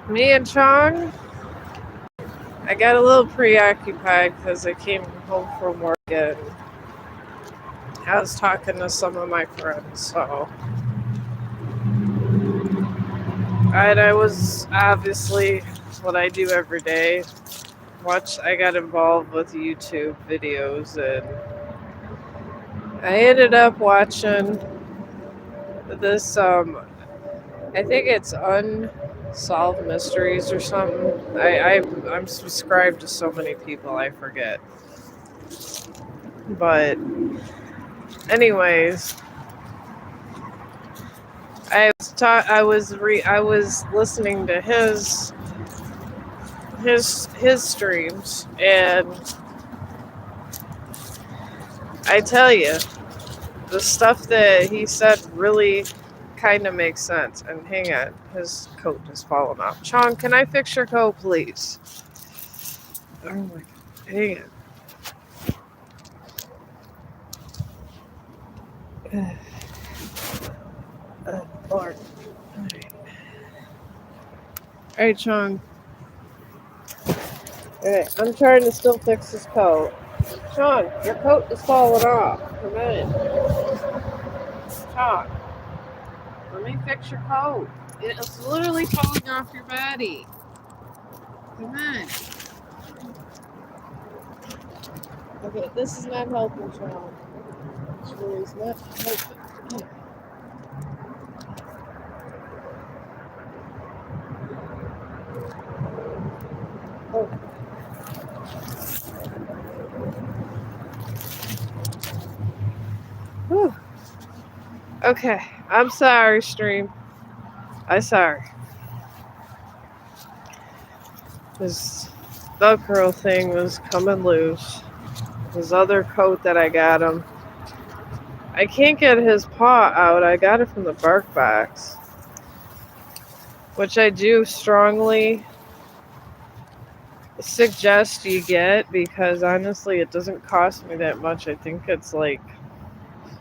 Me and Chong, I got a little preoccupied because I came home from work and I was talking to some of my friends. And I was obviously what I do every day. I got involved with YouTube videos and I ended up watching this. I think it's Unsolved Mysteries or something. I'm subscribed to so many people I forget. But anyways, I was listening to his streams, and I tell you, the stuff that he said really kind of makes sense. And hang on, his coat is falling off. Chong, can I fix your coat, please? Oh my god, hang on. Lord. All right, Chong. Okay, I'm trying to still fix his coat. Chong, your coat is falling off. Come in. Chong, let me fix your coat. It's literally falling off your body. Come on. Okay, this is not helping, Chong. This really is not helping. Oh. Whew. Okay, I'm sorry, stream. I'm sorry. This Velcro thing was coming loose. His other coat that I got him, I can't get his paw out. I got it from the bark box, which I do strongly suggest you get because honestly, it doesn't cost me that much. I think it's like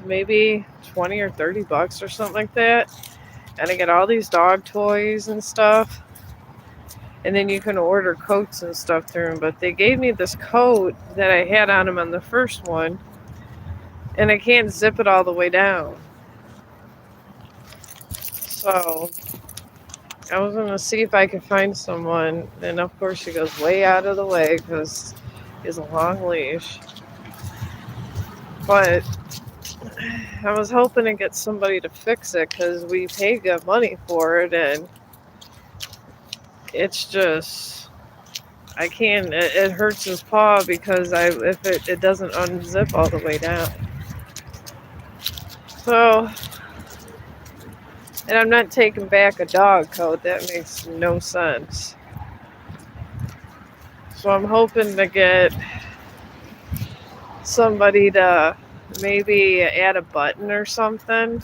maybe 20 or 30 bucks or something like that. And I get all these dog toys and stuff. And then you can order coats and stuff through them. But they gave me this coat that I had on him on the first one, and I can't zip it all the way down. So I was going to see if I could find someone. And of course, he goes way out of the way because he has a long leash. But I was hoping to get somebody to fix it because we pay good money for it. And it's just, I can't, it hurts his paw because if it doesn't unzip all the way down. So, and I'm not taking back a dog coat. That makes no sense. So I'm hoping to get somebody to maybe add a button or something.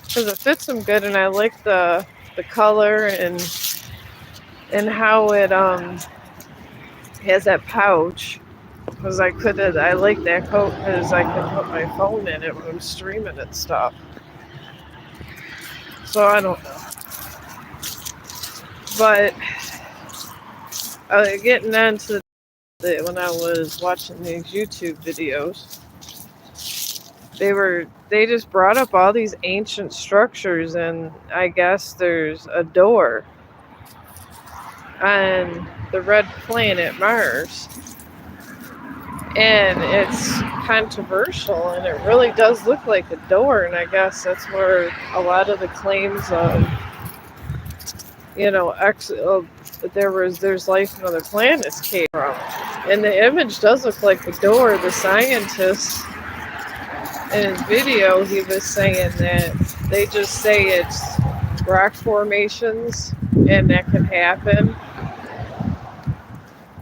Because it fits him good and I like the color and how it has that pouch. Because I like that coat because I could put my phone in it when I'm streaming and stuff. So I don't know. But getting into when I was watching these YouTube videos, they just brought up all these ancient structures, and I guess there's a door on the red planet Mars. And it's controversial, and it really does look like a door, and I guess that's where a lot of the claims of, there's life on other planets came from. And the image does look like a door. The scientist in his video, he was saying that they just say it's rock formations, and that can happen.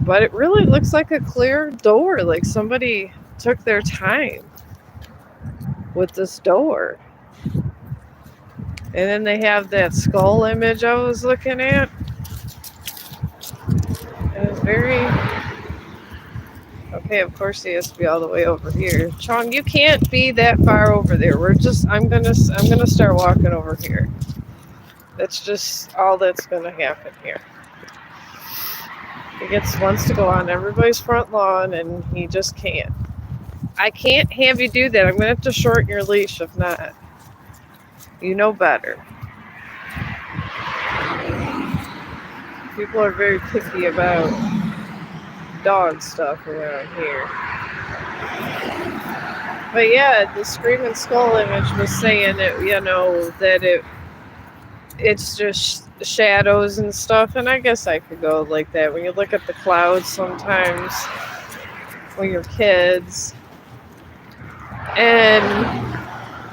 But it really looks like a clear door, like somebody took their time with this door. And then they have that skull image I was looking at. It was very... Okay, of course he has to be all the way over here. Chong, you can't be that far over there. I'm gonna start walking over here. That's just all that's going to happen here. He wants to go on everybody's front lawn, and he just can't. I can't have you do that. I'm going to have to shorten your leash if not. You know better. People are very picky about dog stuff around here. But yeah, the Screaming Skull image was saying that, that it's just shadows and stuff, and I guess I could go like that. When you look at the clouds sometimes when you're kids, and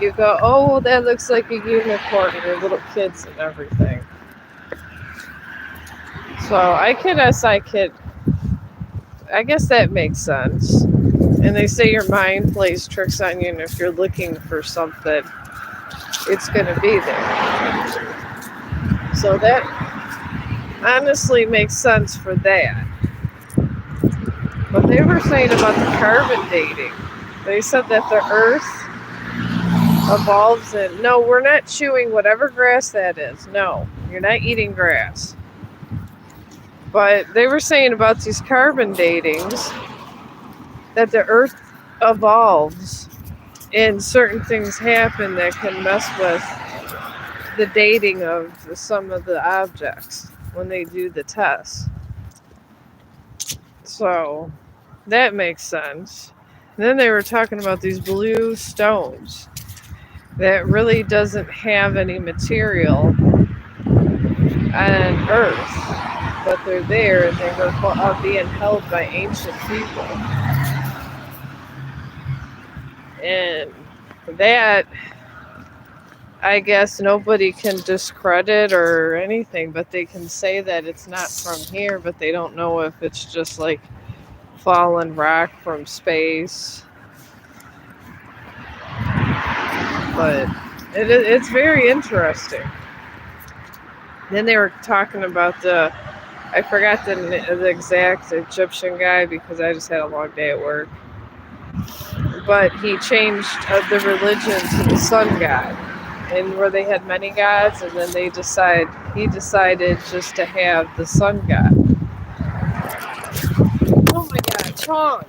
you go, oh, that looks like a unicorn, and you're little kids and everything. So I guess that makes sense. And they say your mind plays tricks on you, and if you're looking for something, it's going to be there. So that honestly makes sense for that. But they were saying about the carbon dating. They said that the earth evolves in... No, we're not chewing whatever grass that is. No, you're not eating grass. But they were saying about these carbon datings that the earth evolves and certain things happen that can mess with the dating of some of the objects when they do the tests. So that makes sense. And then they were talking about these blue stones that really doesn't have any material on Earth, but they're there and they were being held by ancient people. And that, I guess nobody can discredit or anything, but they can say that it's not from here, but they don't know if it's just like fallen rock from space. But it's very interesting. Then they were talking about I forgot the exact Egyptian guy because I just had a long day at work. But he changed the religion to the sun god. And where they had many gods, and then he decided just to have the sun god. Oh my god, Chong!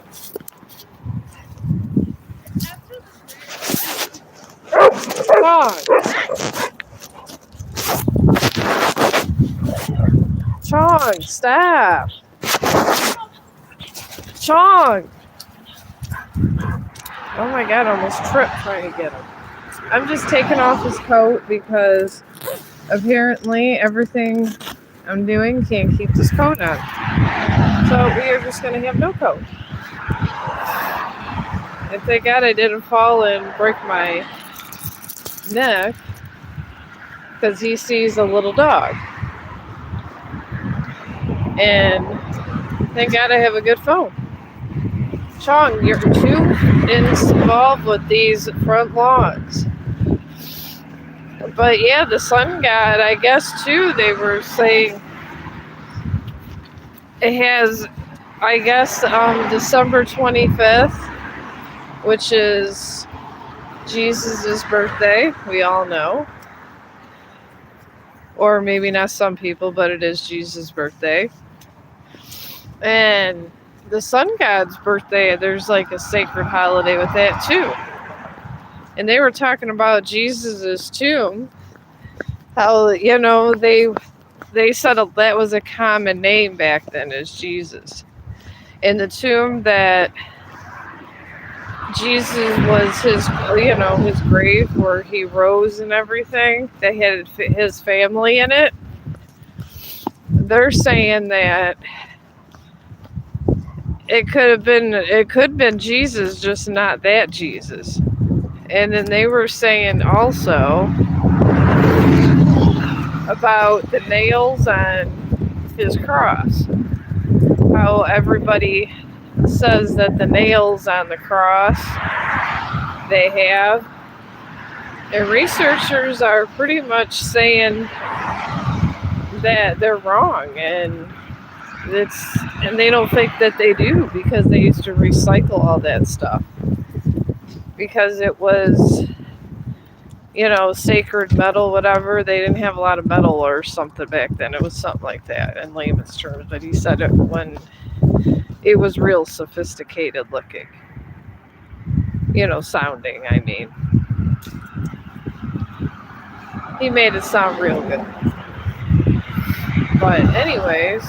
Chong, stop! Chong! Oh my god, I almost tripped trying to get him. I'm just taking off his coat because apparently everything I'm doing can't keep this coat on. So we are just going to have no coat. And thank God I didn't fall and break my neck because he sees a little dog. And thank God I have a good phone. Chong, you're too involved with these front lawns. But yeah, the sun god, I guess too, they were saying it has, I guess, December 25th, which is Jesus' birthday, we all know. Or maybe not some people, but it is Jesus' birthday. And the sun god's birthday, there's like a sacred holiday with that too. And they were talking about Jesus' tomb. How, they said that was a common name back then as Jesus. And the tomb that Jesus was his grave where he rose and everything, that had his family in it. They're saying that it could have been Jesus, just not that Jesus. And then they were saying also about the nails on his cross. How everybody says that the nails on the cross they have. And researchers are pretty much saying that they're wrong, and they don't think that they do because they used to recycle all that stuff. Because it was sacred metal, whatever. They didn't have a lot of metal or something back then. It was something like that in layman's terms. But he said it when it was real sophisticated looking, sounding. I mean, he made it sound real good. But, anyways,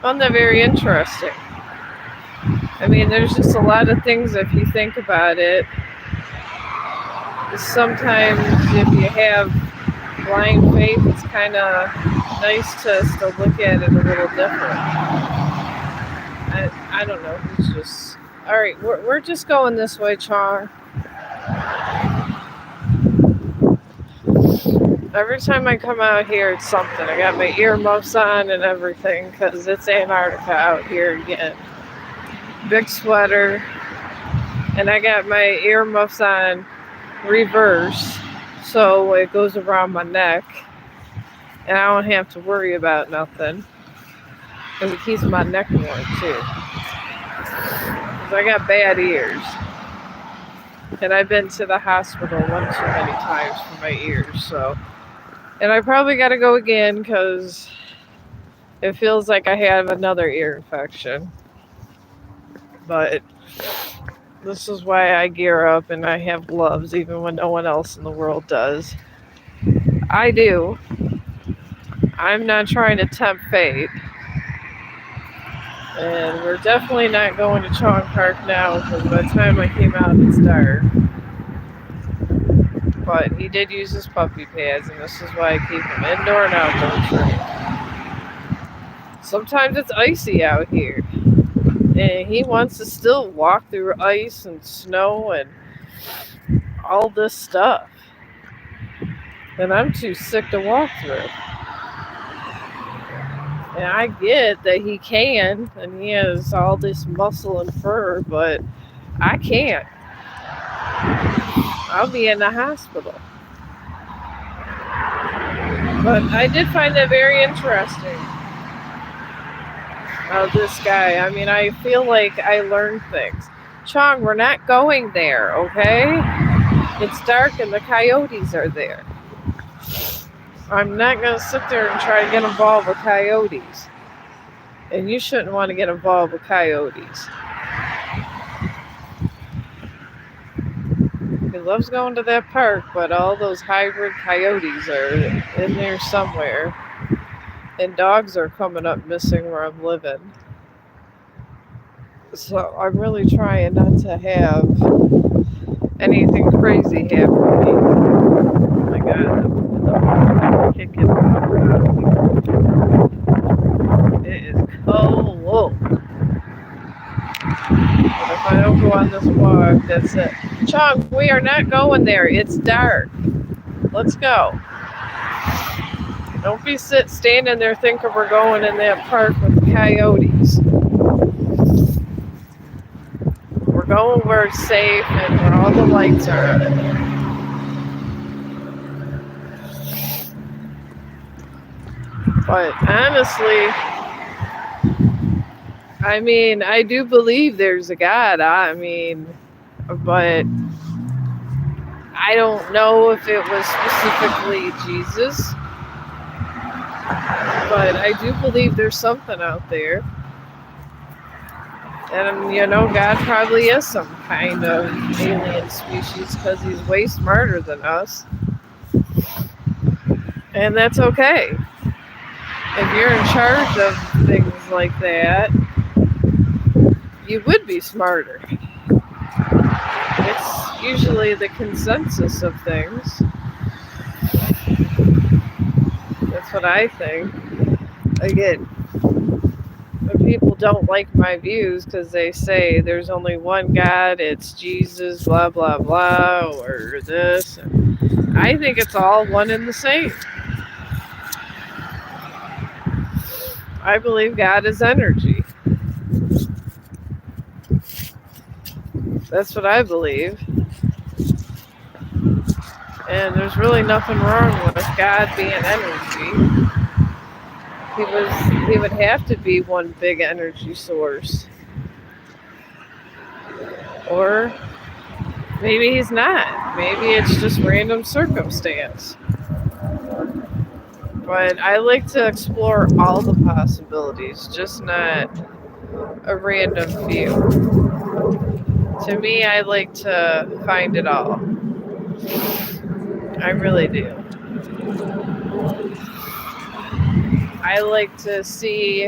found that very interesting. I mean, there's just a lot of things if you think about it. Sometimes if you have blind faith, it's kind of nice to still look at it a little different. I don't know. It's just all right. We're just going this way, Chong. Every time I come out here, it's something. I got my earmuffs on and everything because it's Antarctica out here again. Big sweater, and I got my earmuffs on reverse, so it goes around my neck, and I don't have to worry about nothing because it keeps my neck warm too. Because I got bad ears, and I've been to the hospital one too many times for my ears. So, and I probably got to go again because it feels like I have another ear infection. But this is why I gear up and I have gloves even when no one else in the world does. I do. I'm not trying to tempt fate. And we're definitely not going to Chong Park now because by the time I came out, it's dark. But he did use his puppy pads, and this is why I keep him indoor and outdoor trained. Sometimes it's icy out here. And he wants to still walk through ice and snow and all this stuff. And I'm too sick to walk through. And I get that he can, and he has all this muscle and fur, but I can't. I'll be in the hospital. But I did find that very interesting. This guy. I mean, I feel like I learned things. Chong, we're not going there, okay? It's dark and the coyotes are there. I'm not going to sit there and try to get involved with coyotes. And you shouldn't want to get involved with coyotes. He loves going to that park, but all those hybrid coyotes are in there somewhere. And dogs are coming up missing where I'm living. So I'm really trying not to have anything crazy happen to me. Oh my god, the kicking it is cold. But if I don't go on this walk, that's it. Chong, we are not going there. It's dark. Let's go. Don't be standing there thinking we're going in that park with the coyotes. We're going where it's safe and where all the lights are on. But honestly, I mean, I do believe there's a God. I mean, but I don't know if it was specifically Jesus. But I do believe there's something out there. And, God probably is some kind of alien species because he's way smarter than us. And that's okay. If you're in charge of things like that, you would be smarter. It's usually the consensus of things. That's what I think. Again, people don't like my views because they say there's only one God, it's Jesus, blah, blah, blah, or this. And I think it's all one and the same. I believe God is energy. That's what I believe. And there's really nothing wrong with God being energy. He would have to be one big energy source. Or Maybe he's not. Maybe it's just random circumstance. But I like to explore all the possibilities, just not a random few. To me, I like to find it all. I really do. I like to see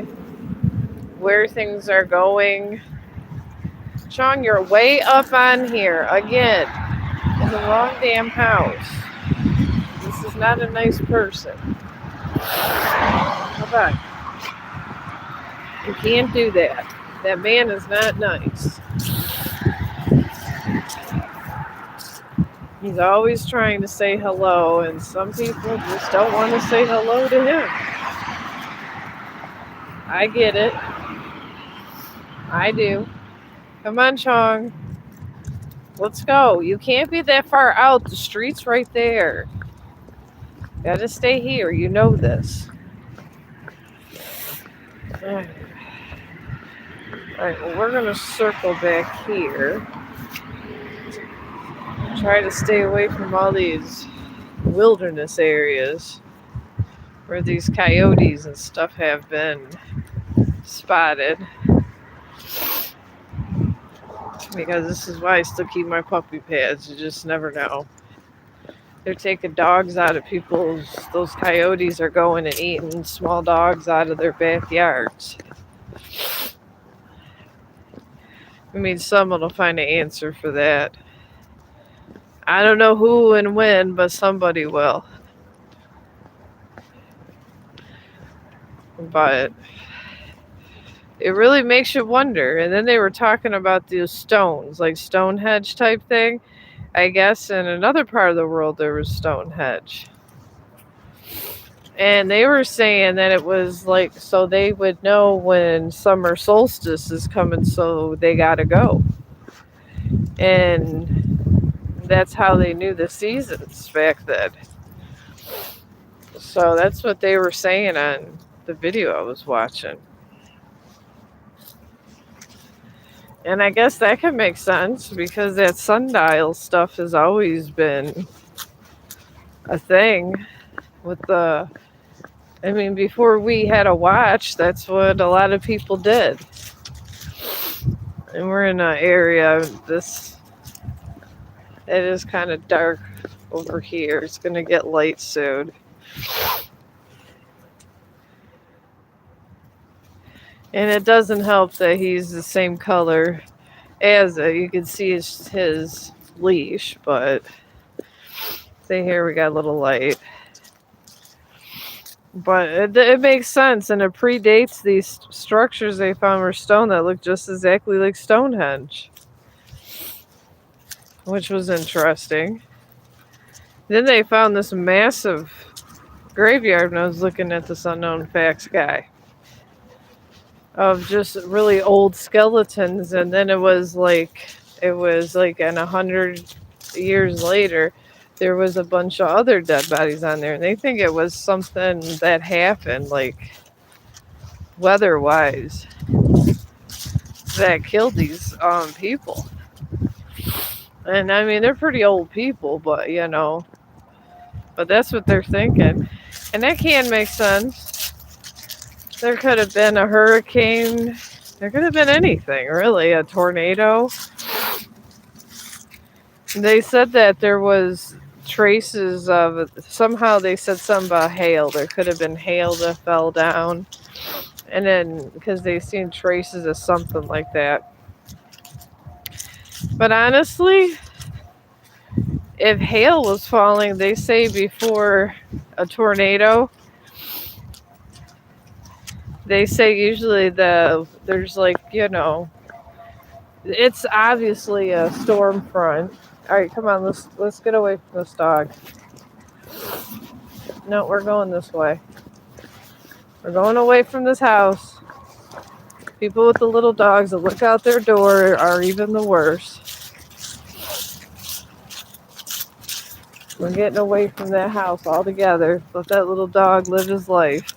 where things are going. Chong, you're way up on here again in the wrong damn house. This is not a nice person. Come on. You can't do that. That man is not nice. He's always trying to say hello, and some people just don't want to say hello to him. I get it. I do. Come on, Chong. Let's go. You can't be that far out. The street's right there. Gotta stay here. You know this. Alright, well, we're gonna circle back here. Try to stay away from all these wilderness areas where these coyotes and stuff have been spotted. Because this is why I still keep my puppy pads. You just never know. They're taking dogs out of those coyotes are going and eating small dogs out of their backyards. I mean, someone will find an answer for that. I don't know who and when, but somebody will. But it really makes you wonder. And then they were talking about these stones, like Stonehenge type thing. I guess in another part of the world there was Stonehenge. And they were saying that it was like so they would know when summer solstice is coming, so they gotta go. And that's how they knew the seasons back then. So that's what they were saying on the video I was watching. And I guess that can make sense because that sundial stuff has always been a thing with the I mean before we had a watch, that's what a lot of people did. And we're in an area it is kind of dark over here. It's going to get light soon. And it doesn't help that he's the same color as it. You can see his leash, but see here we got a little light. But it makes sense, and it predates these structures they found were stone that look just exactly like Stonehenge, which was interesting. Then they found this massive graveyard when I was looking at this unknown facts guy of just really old skeletons, and then it was like in 100 years later there was a bunch of other dead bodies on there, and they think it was something that happened like weather wise that killed these people. And I mean they're pretty old people, but but that's what they're thinking, and that can make sense. There could have been a hurricane. There could have been anything, really. A tornado. They said that there was traces of somehow they said something about hail. There could have been hail that fell down, and then because they seen traces of something like that. But honestly, if hail was falling, they say before a tornado. They say usually there's like, it's obviously a storm front. All right, come on, let's get away from this dog. No, we're going this way. We're going away from this house. People with the little dogs that look out their door are even the worst. We're getting away from that house altogether. Let that little dog live his life.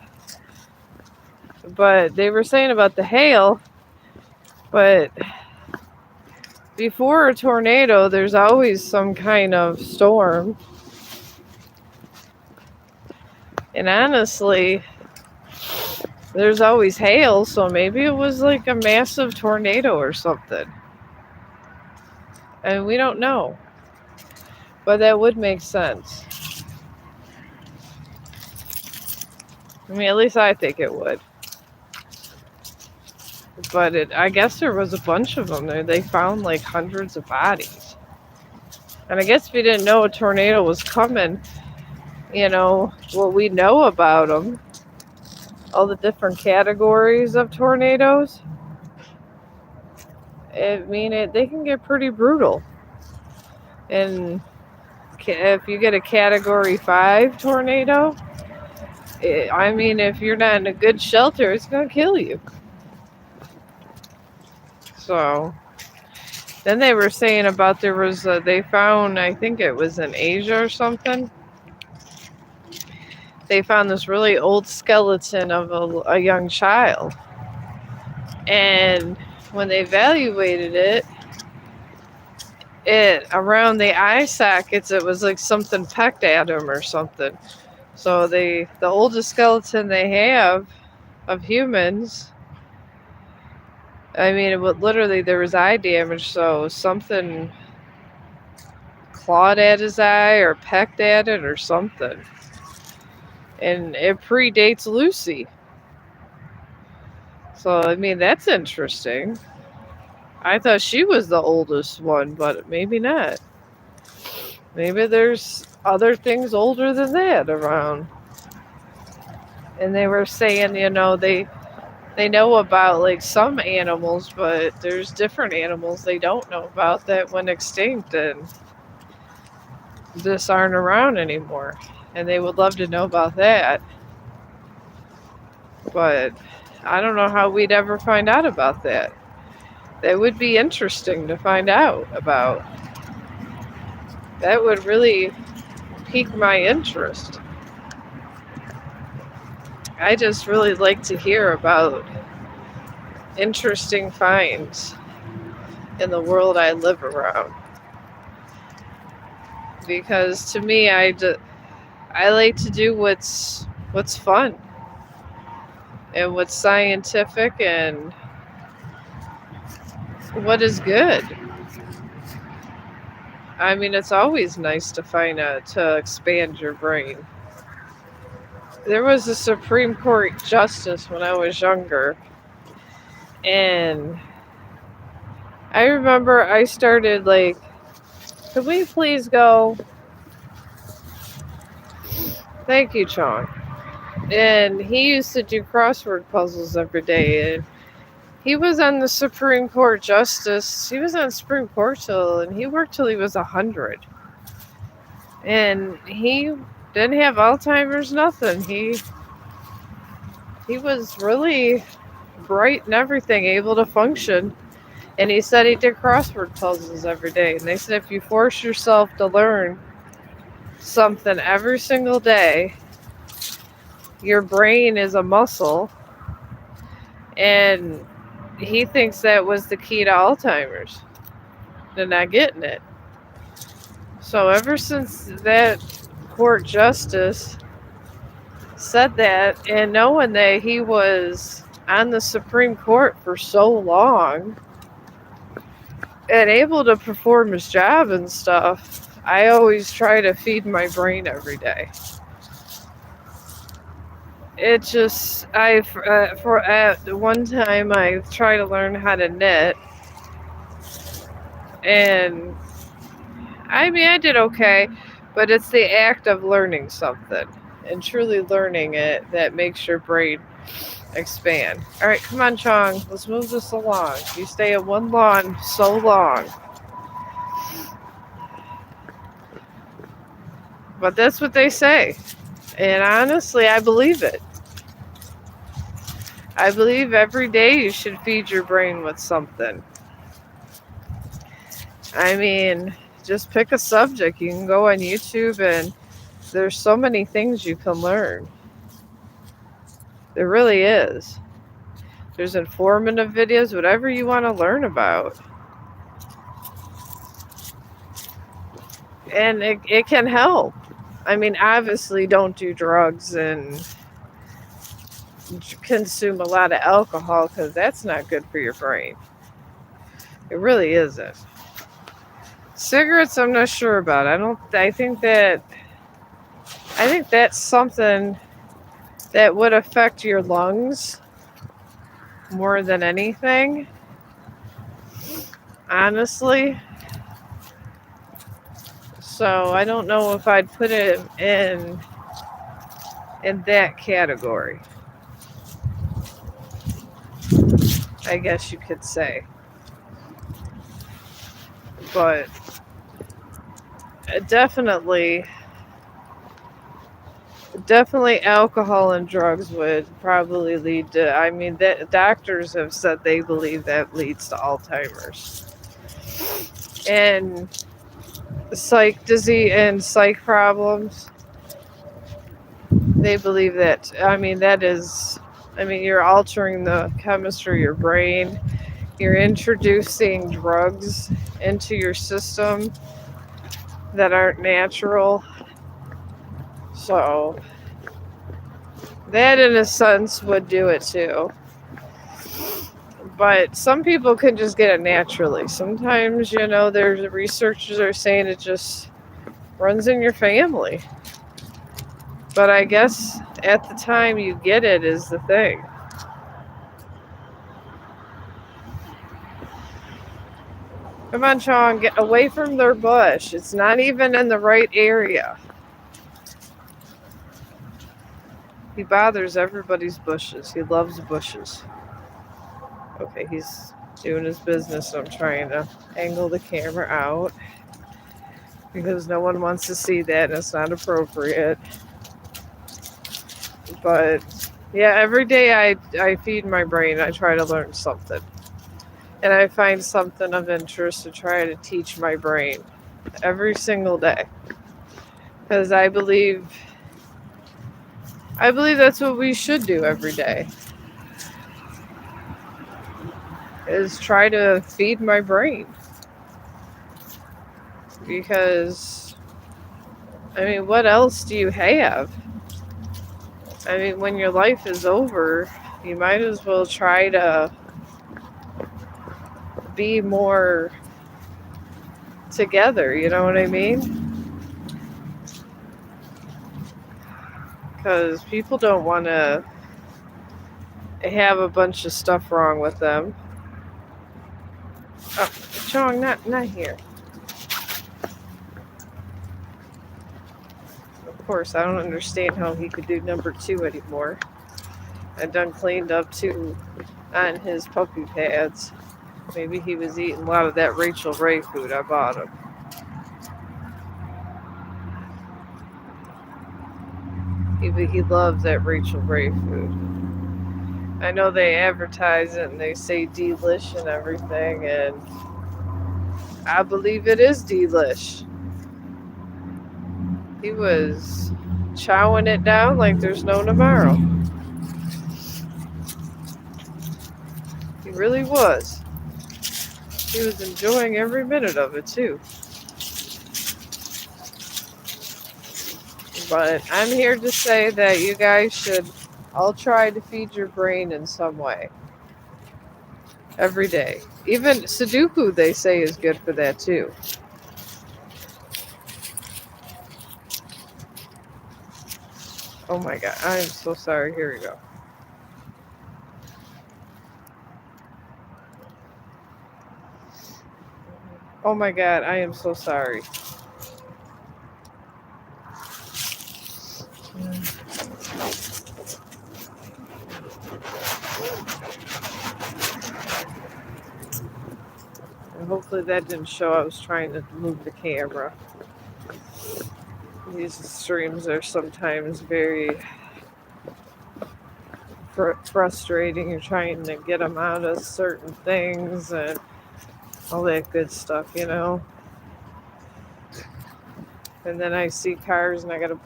But they were saying about the hail, but before a tornado, there's always some kind of storm. And honestly, there's always hail, so maybe it was like a massive tornado or something. And we don't know. But that would make sense. I mean, at least I think it would. But I guess there was a bunch of them there. They found like hundreds of bodies. And I guess if you didn't know a tornado was coming, what we know about them, all the different categories of tornadoes, they can get pretty brutal. And if you get a category 5 tornado, if you're not in a good shelter, it's going to kill you. So then they were saying about they found, I think it was in Asia or something, they found this really old skeleton of a young child. And when they evaluated it around the eye sockets, it was like something pecked at him or something. So the oldest skeleton they have of humans, literally there was eye damage, so something clawed at his eye or pecked at it or something. And it predates Lucy. So, that's interesting. I thought she was the oldest one, but maybe not. Maybe there's other things older than that around. And they were saying, they know about like some animals, but there's different animals they don't know about that went extinct and just aren't around anymore. And they would love to know about that. But I don't know how we'd ever find out about that. That would be interesting to find out about. That would really pique my interest. I just really like to hear about interesting finds in the world I live around. Because to me, I like to do what's fun and what's scientific and what is good. It's always nice to expand your brain. There was a Supreme Court justice when I was younger, and I remember I started like, could we please go? Thank you, Chong. And he used to do crossword puzzles every day, and he was on the Supreme Court justice. He was on Supreme Court and he worked till he was 100. And he didn't have Alzheimer's, nothing. He was really bright and everything, able to function. And he said he did crossword puzzles every day. And they said if you force yourself to learn something every single day, your brain is a muscle. And he thinks that was the key to Alzheimer's. They're not getting it. So ever since that court justice said that, and knowing that he was on the Supreme Court for so long and able to perform his job and stuff, I always try to feed my brain every day. It just, one time I tried to learn how to knit, and I did okay, but it's the act of learning something and truly learning it that makes your brain expand. All right, come on, Chong. Let's move this along. You stay in one lawn so long. But that's what they say. And honestly, I believe it. I believe every day you should feed your brain with something. Just pick a subject. You can go on YouTube and there's so many things you can learn. There really is. There's informative videos, whatever you want to learn about. And it can help. I mean, obviously, don't do drugs and consume a lot of alcohol because that's not good for your brain. It really isn't. Cigarettes, I'm not sure about. I don't. I think that. I think that's something that would affect your lungs more than anything. Honestly, so I don't know if I'd put it in that category. I guess you could say, but definitely, definitely, alcohol and drugs would probably lead to. I mean, that doctors have said they believe that leads to Alzheimer's and psych disease and psych problems. They believe that. I mean, that is. I mean, you're altering the chemistry of your brain. You're introducing drugs into your system that aren't natural. So that, in a sense, would do it too. But some people can just get it naturally. Sometimes, there's researchers are saying it just runs in your family. But I guess at the time you get it is the thing. Come on, Chong, get away from their bush. It's not even in the right area. He bothers everybody's bushes. He loves bushes. Okay, he's doing his business. So I'm trying to angle the camera out because no one wants to see that and it's not appropriate. But yeah, every day I feed my brain. I try to learn something. And I find something of interest to try to teach my brain every single day. Because I believe that's what we should do every day. Is try to feed my brain. Because I mean, what else do you have? I mean, when your life is over, you might as well try to be more together, you know what I mean? Because people don't want to have a bunch of stuff wrong with them. Oh, Chong, not here. Of course, I don't understand how he could do number two anymore. I done cleaned up two on his puppy pads. Maybe he was eating a lot of that Rachel Ray food I bought him. He loves that Rachel Ray food. I know they advertise it and they say delish and everything, and I believe it is delish. He was chowing it down like there's no tomorrow. He really was. He was enjoying every minute of it too. But I'm here to say that you guys should all try to feed your brain in some way every day. Even Sudoku, they say, is good for that too. Oh my god, I am so sorry. Here we go. Oh my god, I am so sorry. And hopefully that didn't show. I was trying to move the camera. These streams are sometimes very frustrating. You're trying to get them out of certain things and all that good stuff. And then I see cars and I gotta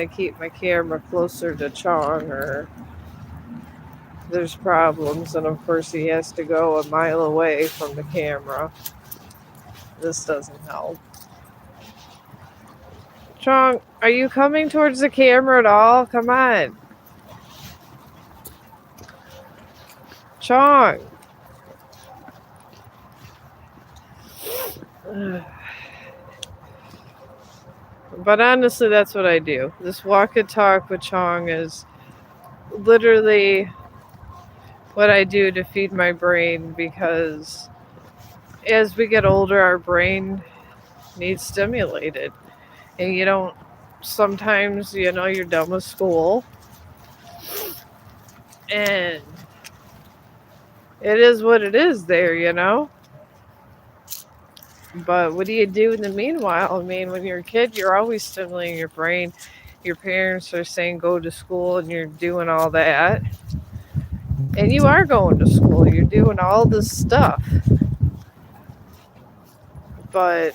keep my camera closer to Chong or there's problems. And of course he has to go a mile away from the camera. This doesn't help. Chong, are you coming towards the camera at all? Come on. Chong. But honestly, that's what I do. This walk and talk with Chong is literally what I do to feed my brain because as we get older, our brain needs stimulated. And you don't, sometimes, you're done with school and it is what it is there. But what do you do in the meanwhile? I mean, when you're a kid, you're always stimulating your brain. Your parents are saying go to school and you're doing all that. And you are going to school, you're doing all this stuff. But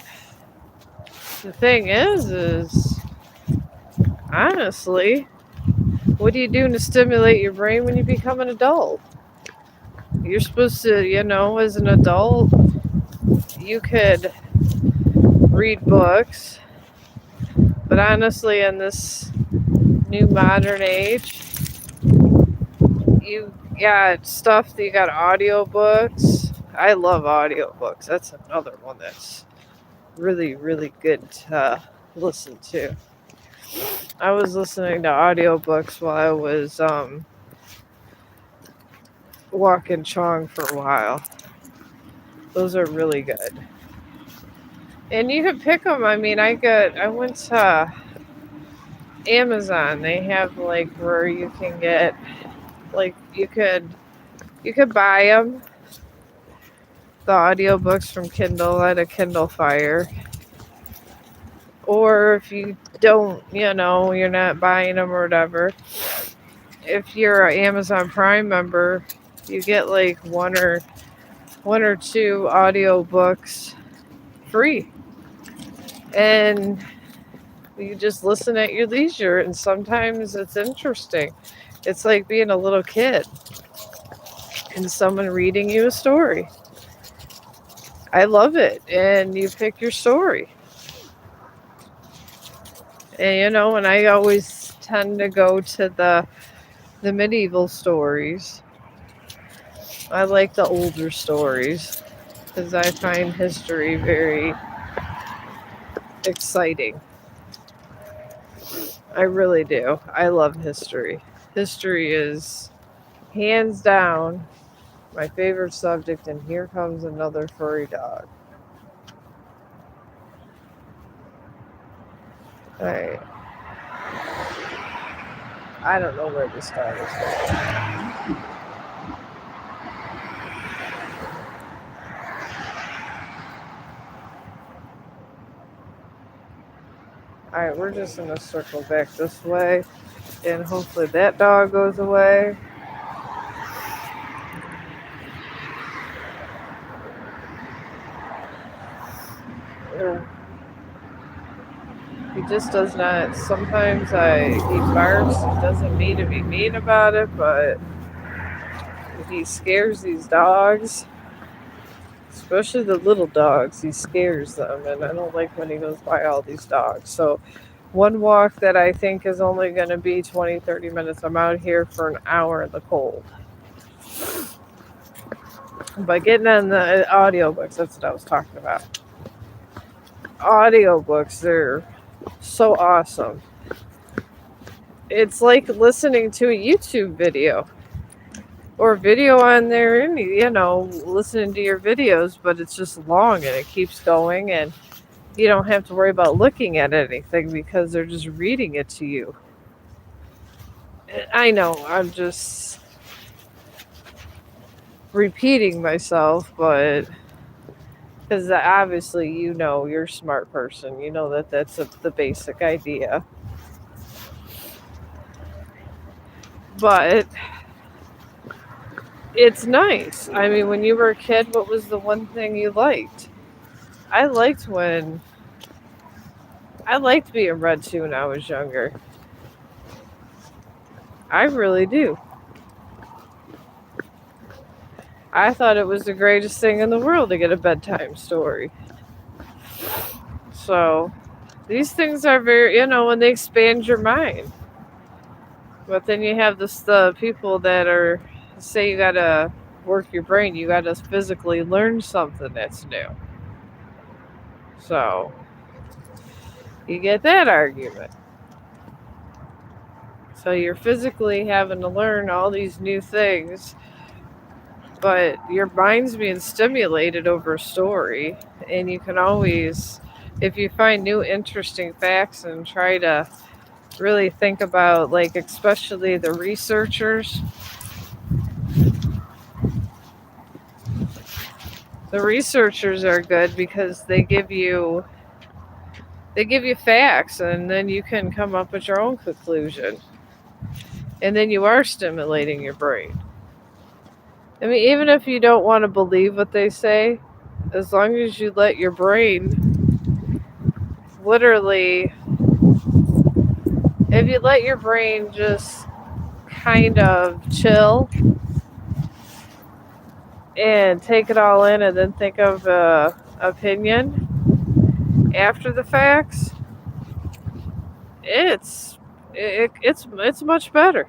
the thing is honestly, what are you doing to stimulate your brain when you become an adult? You're supposed to, as an adult, you could read books, but honestly, in this new modern age, you got stuff that you got audiobooks. I love audiobooks. That's another one that's really, really good to listen to. I was listening to audiobooks while I was walking Chong for a while. Those are really good. And you can pick them. I mean, I went to Amazon. They have like where you can get like you could buy them, the audiobooks from Kindle at a Kindle Fire. Or if you don't, you're not buying them or whatever. If you're an Amazon Prime member, you get like one or two audiobooks free. And you just listen at your leisure, and sometimes it's interesting. It's like being a little kid and someone reading you a story. I love it. And you pick your story. And I always tend to go to the medieval stories. I like the older stories because I find history very exciting. I really do. I love history. History is hands down my favorite subject, and here comes another furry dog. Alright. I don't know where this dog is going. Alright, we're just going to circle back this way, and hopefully that dog goes away. He just does not. Sometimes he barks. He doesn't mean to be mean about it, but he scares these dogs, especially the little dogs. He scares them, and I don't like when he goes by all these dogs. So one walk that I think is only going to be 20-30 minutes, I'm out here for an hour in the cold. But getting on the audiobooks, that's what I was talking about. Audiobooks, they're so awesome. It's like listening to a YouTube video or a video on there, and listening to your videos, but it's just long and it keeps going, and you don't have to worry about looking at anything because they're just reading it to you. I know I'm just repeating myself, but because obviously you're a smart person, you know that's the basic idea. But it's nice. I mean, when you were a kid, what was the one thing you liked? I liked being read to when I was younger. I really do. I thought it was the greatest thing in the world to get a bedtime story. So These things are very, when they expand your mind. But then you have the people that are say you gotta work your brain, you gotta physically learn something that's new. So you get that argument. So you're physically having to learn all these new things, but your mind's being stimulated over a story, and you can always, if you find new interesting facts and try to really think about, like, especially the researchers are good because they give you facts, and then you can come up with your own conclusion, and then you are stimulating your brain. I mean, even if you don't want to believe what they say, as long as you let your brain literally, if you let your brain just kind of chill and take it all in and then think of a opinion after the facts, it's it's much better.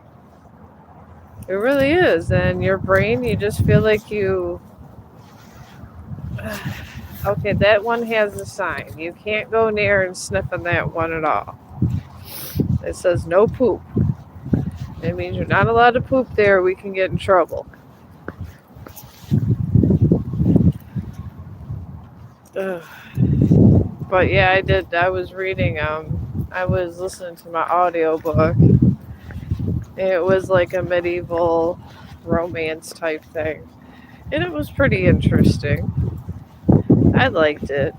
It really is. And your brain, you just feel like you okay, that one has a sign. You can't go near and sniff on that one at all. It says no poop. It means you're not allowed to poop there. We can get in trouble. Ugh. But yeah, I did. I was reading. I was listening to my audiobook. It was like a medieval romance type thing, and it was pretty interesting. I liked it,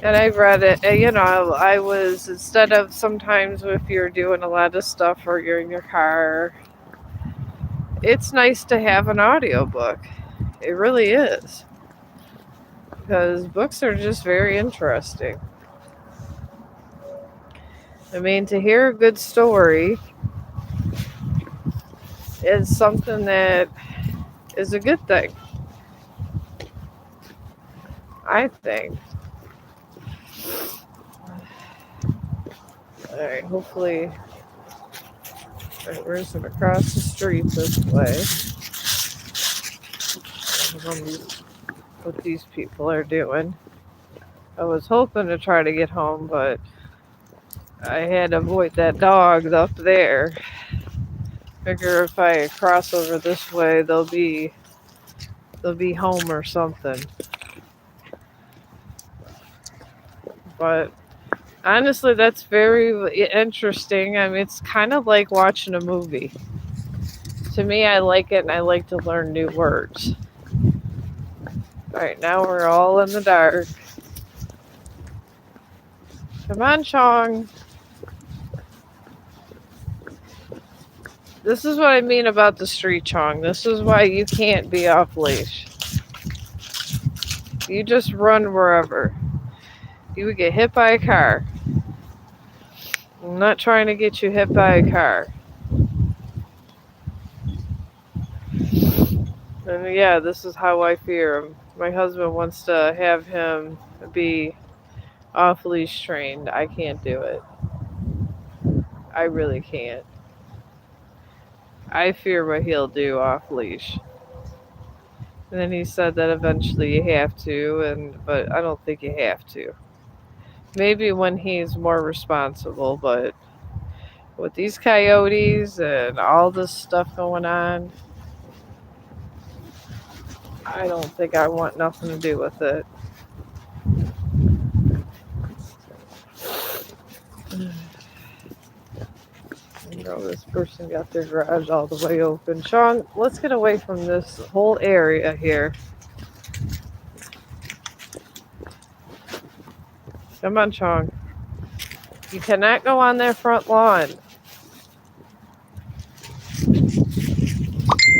and I read it. And, I was, instead of sometimes if you're doing a lot of stuff or you're in your car, it's nice to have an audiobook. It really is, because books are just very interesting. I mean, to hear a good story is something that is a good thing, I think. Alright, hopefully we're just across the street this way. What these people are doing. I was hoping to try to get home, but I had to avoid that dog up there. Figure if I cross over this way, they'll be home or something. But honestly, that's very interesting. I mean, it's kind of like watching a movie. To me, I like it, and I like to learn new words. Alright, now we're all in the dark. Come on, Chong. This is what I mean about the street, Chong. This is why you can't be off leash. You just run wherever. You would get hit by a car. I'm not trying to get you hit by a car. And yeah, this is how I fear him. My husband wants to have him be off leash trained. I can't do it. I really can't. I fear what he'll do off leash. And then he said that eventually you have to, but I don't think you have to. Maybe when he's more responsible, but with these coyotes and all this stuff going on, I don't think I want nothing to do with it. This person got their garage all the way open. Sean, let's get away from this whole area here. Come on, Chong. You cannot go on their front lawn.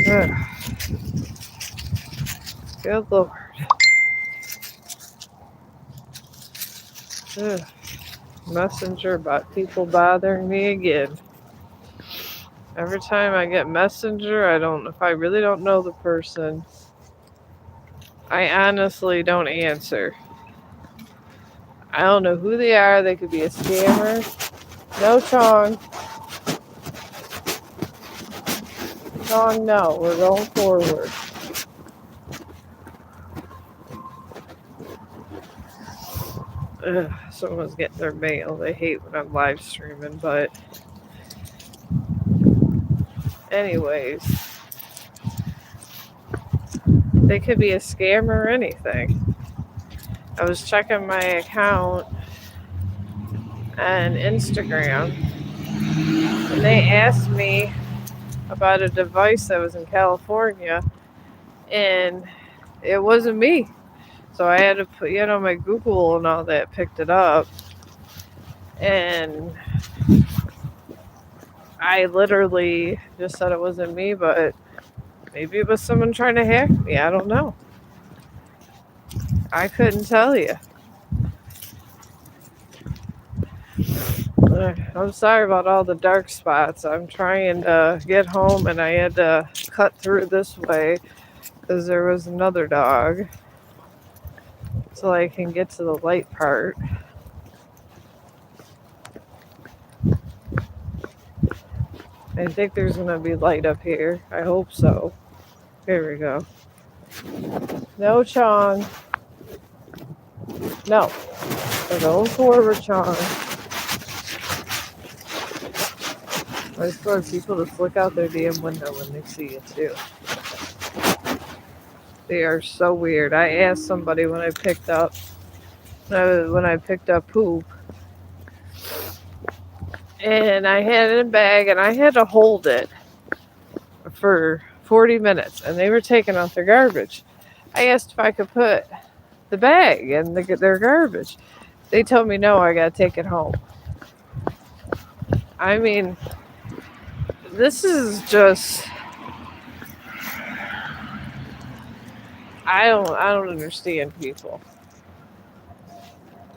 Ugh. Good Lord. Ugh. Messenger about people bothering me again. Every time I get Messenger, if I really don't know the person, I honestly don't answer. I don't know who they are. They could be a scammer. No, Chong. Chong, no. We're going forward. Ugh, someone's getting their mail. They hate when I'm live streaming, but anyways, they could be a scam or anything. I was checking my account on Instagram, and they asked me about a device that was in California, and it wasn't me. So I had to put, my Google and all that picked it up, and I literally just said it wasn't me, but maybe it was someone trying to hack me. I don't know. I couldn't tell you. I'm sorry about all the dark spots. I'm trying to get home, and I had to cut through this way because there was another dog so I can get to the light part. I think there's going to be light up here. I hope so. Here we go. No, Chong. No. We're going forward, Chong. I swear people just look out their damn window when they see it too. They are so weird. I asked somebody when I picked up poop, and I had it in a bag, and I had to hold it for 40 minutes, and they were taking out their garbage. I asked if I could put the bag in their garbage. They told me no, I gotta take it home. I mean, this is just, I don't understand people.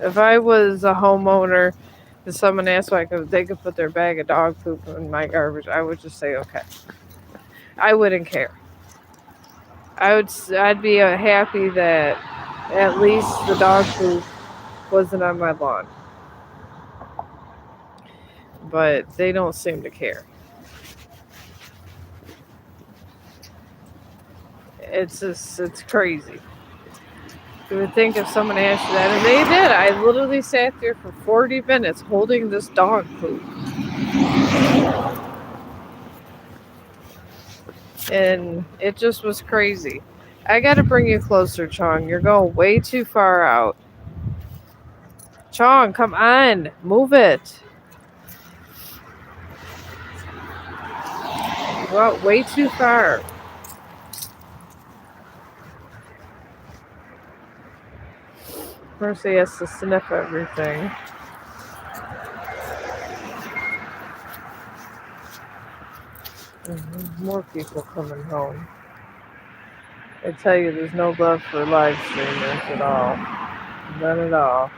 If I was a homeowner and someone asked if they could put their bag of dog poop in my garbage, I would just say okay. I wouldn't care. I'd be happy that at least the dog poop wasn't on my lawn. But they don't seem to care. It's crazy. You would think if someone asked you that, and they did. I literally sat there for 40 minutes holding this dog poop. And it just was crazy. I gotta bring you closer, Chong. You're going way too far out. Chong, come on. Move it. You went way too far. First he has to sniff everything. More people coming home. I tell you, there's no love for live streamers at all. None at all.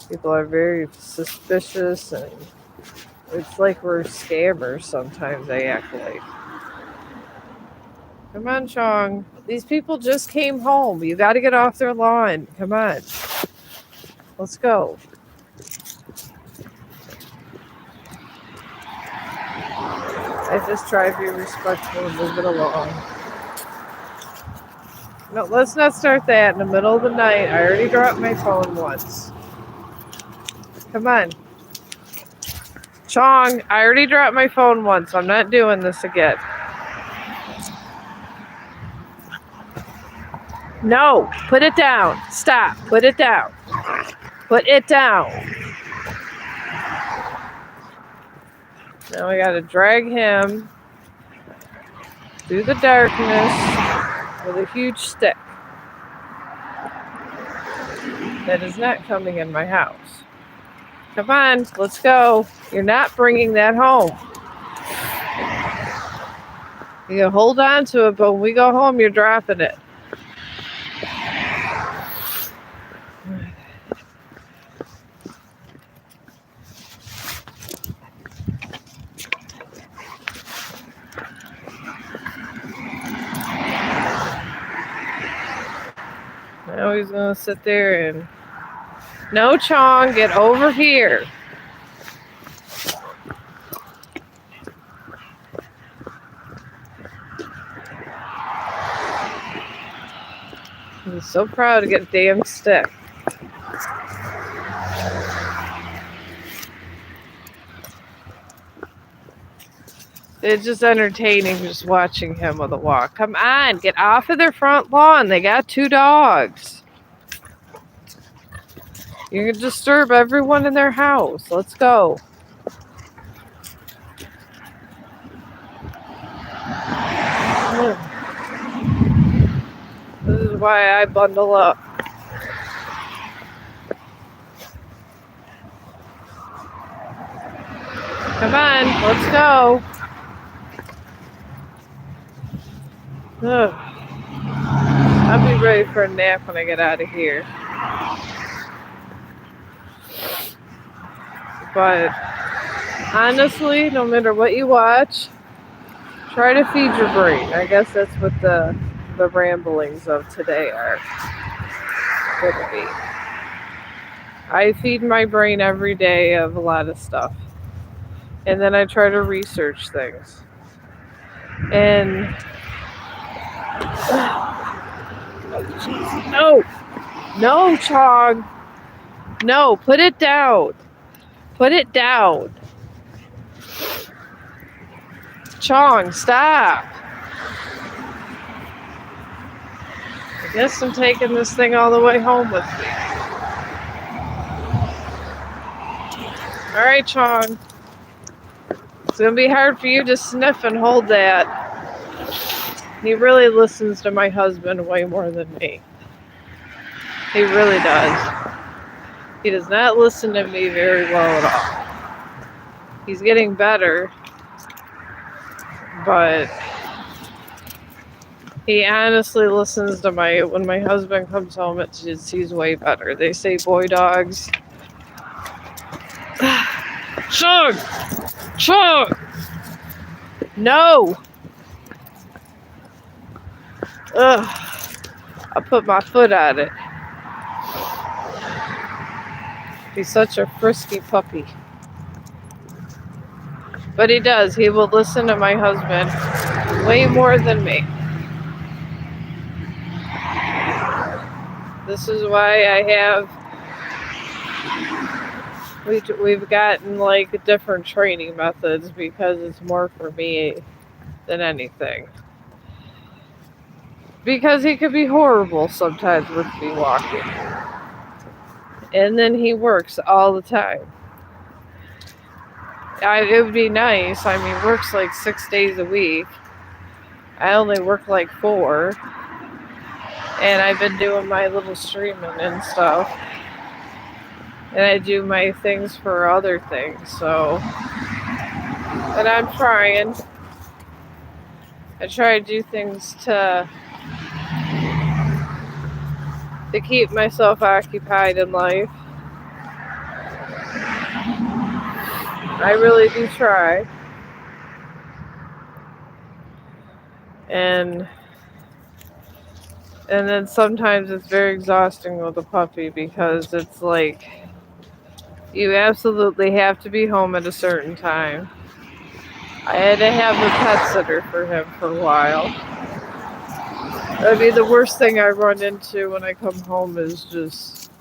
People are very suspicious, and it's like we're scammers sometimes. They act like. Come on, Chong. These people just came home. You got to get off their lawn. Come on. Let's go. I just try to be respectful and move it along. No, let's not start that in the middle of the night. I already dropped my phone once. Come on. Chong, I already dropped my phone once. I'm not doing this again. No, put it down. Stop. Put it down. Put it down. Now I gotta drag him through the darkness with a huge stick. That is not coming in my house. Come on, let's go. You're not bringing that home. You can hold on to it, but when we go home, you're dropping it. Now he's gonna sit there and... No, Chong, get over here. He's so proud to get a damn stick. It's just entertaining just watching him with a walk. Come on, get off of their front lawn. They got 2 dogs. You're gonna disturb everyone in their house. Let's go. This is why I bundle up. Come on, let's go. Ugh. I'll be ready for a nap when I get out of here. But honestly, no matter what you watch, try to feed your brain. I guess that's what the ramblings of today are going to be. I feed my brain every day of a lot of stuff. And then I try to research things. And... No! No, Chong! No, put it down. Put it down. Chong, stop. I guess I'm taking this thing all the way home with me. Alright, Chong. It's going to be hard for you to sniff and hold that. He really listens to my husband way more than me. He really does. He does not listen to me very well at all. He's getting better, but he honestly listens to when my husband comes home, he's way better. They say boy dogs. Chong! Chong! No! Ugh. I put my foot on it. He's such a frisky puppy. But he does. He will listen to my husband way more than me. This is why we've gotten like different training methods, because it's more for me than anything. Because he could be horrible sometimes with me walking. And then he works all the time. It would be nice. I mean, works like 6 days a week. I only work like 4. And I've been doing my little streaming and stuff. And I do my things for other things, so. And I'm trying. I try to do things to keep myself occupied in life. I really do try. And then sometimes it's very exhausting with a puppy, because it's like you absolutely have to be home at a certain time. I had to have a pet sitter for him for a while. I mean, the worst thing I run into when I come home is just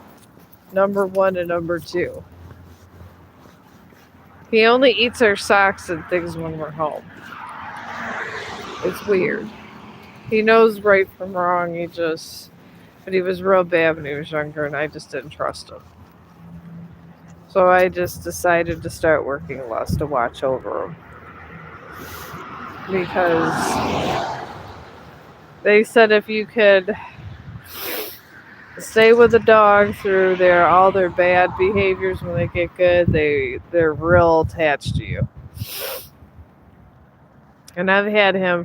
number 1 and number 2. He only eats our socks and things when we're home. It's weird. He knows right from wrong. But he was real bad when he was younger, and I just didn't trust him. So I just decided to start working less to watch over him. Because they said if you could stay with a dog through all their bad behaviors, when they get good, they're real attached to you. And I've had him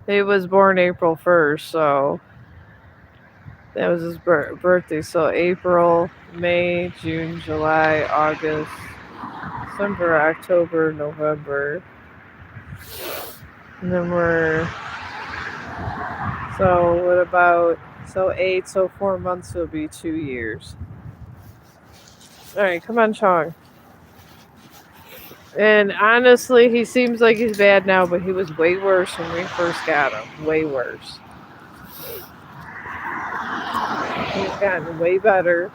he was born April 1st, so that was his birthday. So April, May, June, July, August, September, October, November. And then so what about So 8, so 4 months will be 2 years. Alright, come on, Chong. And honestly, he seems like he's bad now, but he was way worse when we first got him. Way worse. He's gotten way better.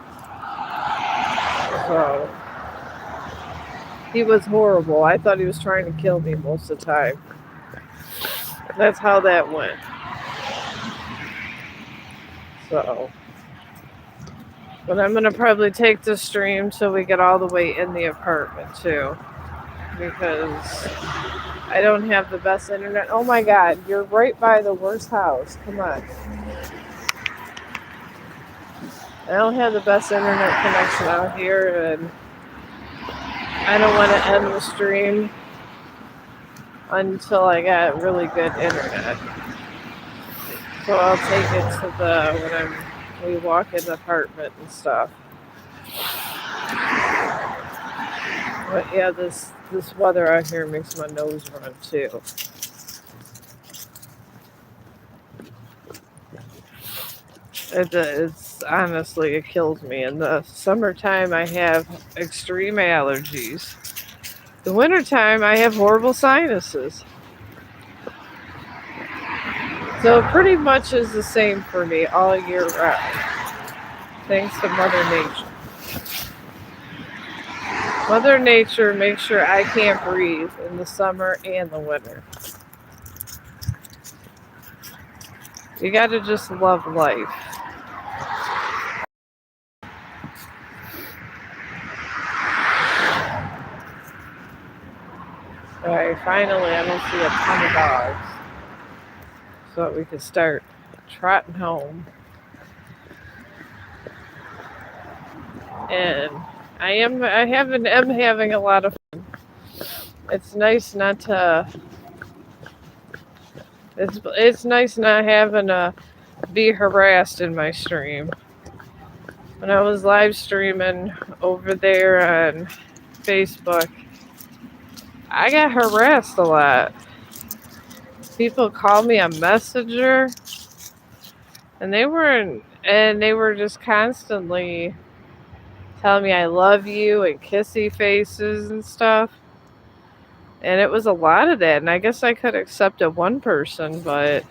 So he was horrible. I thought he was trying to kill me most of the time. That's how that went. So, but I'm gonna probably take the stream till we get all the way in the apartment too, because I don't have the best internet. Oh my God, you're right by the worst house. Come on. I don't have the best internet connection out here, and I don't want to end the stream until I got really good internet. So I'll take it to when we walk in the apartment and stuff. But yeah, this weather out here makes my nose run too. It's honestly, it kills me. In the summertime, I have extreme allergies. The wintertime, I have horrible sinuses. So it pretty much is the same for me all year round, thanks to Mother Nature. Mother Nature makes sure I can't breathe in the summer and the winter. You gotta just love life. Alright, finally I don't see a ton of dogs. So we can start trotting home. And am having a lot of fun. It's nice not to it's nice not having to be harassed in my stream. When I was live streaming over there on Facebook, I got harassed a lot. People called me a messenger, and they were just constantly telling me I love you and kissy faces and stuff. And it was a lot of that, and I guess I could have accepted one person, but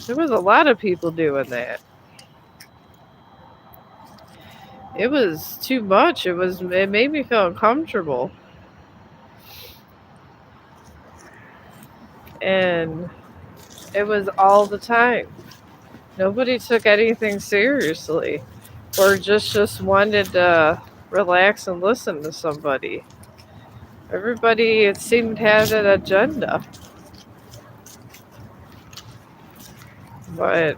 there was a lot of people doing that. It was too much. It made me feel uncomfortable. And it was all the time. Nobody took anything seriously, or just wanted to relax and listen to somebody. Everybody, it seemed, had an agenda. But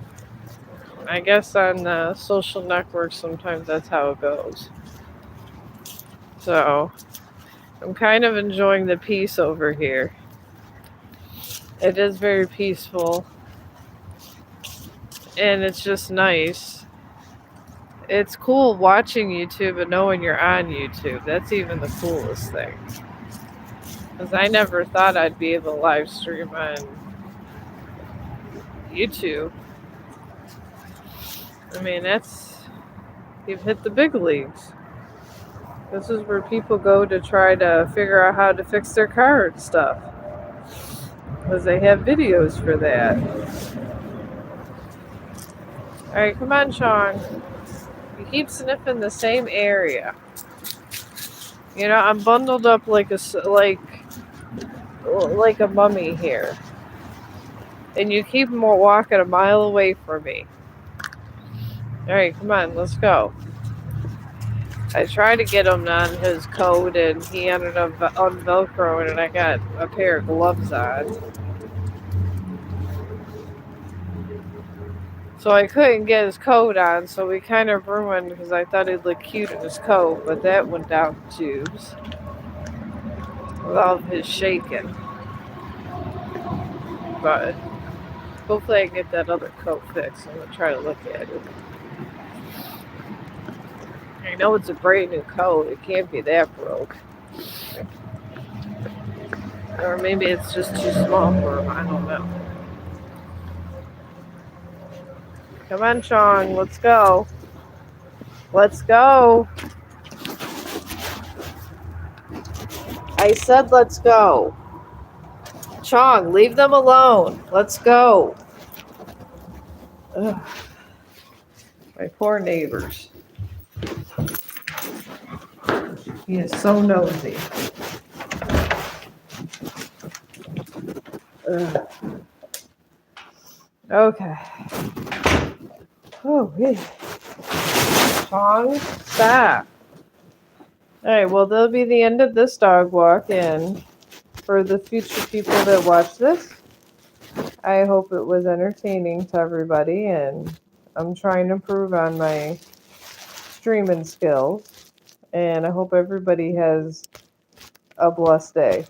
I guess on the social networks, sometimes that's how it goes. So I'm kind of enjoying the peace over here. It is very peaceful. And it's just nice. It's cool watching YouTube and knowing you're on YouTube. That's even the coolest thing. Because I never thought I'd be able to live stream on YouTube. I mean, you've hit the big leagues. This is where people go to try to figure out how to fix their car and stuff. Because they have videos for that. Alright, come on, Chong. You keep sniffing the same area. You know, I'm bundled up like a mummy here. And you keep walking a mile away from me. Alright, come on, let's go. I tried to get him on his coat, and he ended up unvelcroing, and I got a pair of gloves on. So I couldn't get his coat on, so we kind of ruined, because I thought he'd look cute in his coat, but that went down the tubes with all of his shaking. But hopefully I can get that other coat fixed. I'm going to try to look at it. I know it's a brand new coat. It can't be that broke. Or maybe it's just too small for him. I don't know. Come on, Chong. Let's go. Let's go. I said let's go. Chong, leave them alone. Let's go. Ugh, my poor neighbors. He is so nosy. Ugh. Okay. Oh, yeah. Chong, stop. Alright, well, that'll be the end of this dog walk, and for the future people that watch this, I hope it was entertaining to everybody, and I'm trying to improve on my streaming skills, and I hope everybody has a blessed day.